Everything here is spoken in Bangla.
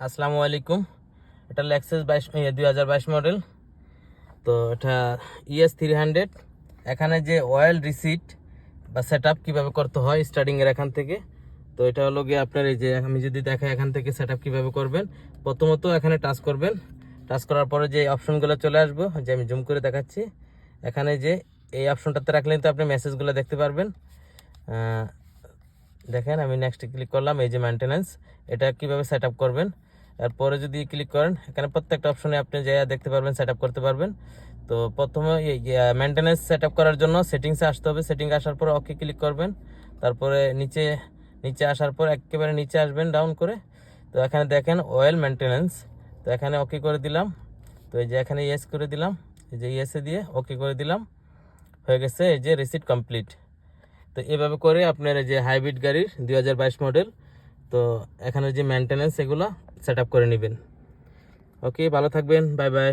আসসালামু আলাইকুম। এটা লেক্সাস 2022 মডেল। তো এটা ES300। এখানে যে অয়েল রিসিট বা সেট আপ কীভাবে করতে হয় স্টার্টিংয়ের এখান থেকে, তো এটা হলো গিয়ে আপনার এই যে আমি যদি দেখাই এখান থেকে সেট আপ কীভাবে করবেন। প্রথমত এখানে টাচ করবেন, টাচ করার পরে যে অপশনগুলো চলে আসবো, যে আমি জুম করে দেখাচ্ছি, এখানে যে এই অপশনটাতে রাখলে তো আপনি মেসেজগুলো দেখতে পারবেন। দেখেন আমি নেক্সটে ক্লিক করলাম, এই যে মেনটেন্যান্স, এটা কিভাবে সেট আপ করবেন। এরপরে যদি ক্লিক করেন এখানে প্রত্যেকটা অপশনে আপনি যা দেখতে পারবেন, সেট আপ করতে পারবেন। তো প্রথমে মেনটেন্যান্স সেট আপ করার জন্য সেটিংসে আসতে হবে। সেটিংয়ে আসার পর ওকে ক্লিক করবেন, তারপরে নিচে নিচে আসার পর একেবারে নিচে আসবেন ডাউন করে। তো এখানে দেখেন অয়েল মেনটেন্যান্স, তো এখানে ওকে করে দিলাম। তো এই যে এখানে ইয়েস করে দিলাম, এই যে ইয়েসে দিয়ে ওকে করে দিলাম, হয়ে গেছে এই যে রিসিট কমপ্লিট। তো এভাবে করে আপনার যে হাইব্রিড গাড়ির 2022 মডেল, তো এখানে যে মেনটেন্যান্স এগুলো সেট আপ করে নেবেন। ওকে, ভালো থাকবেন, বাই বাই।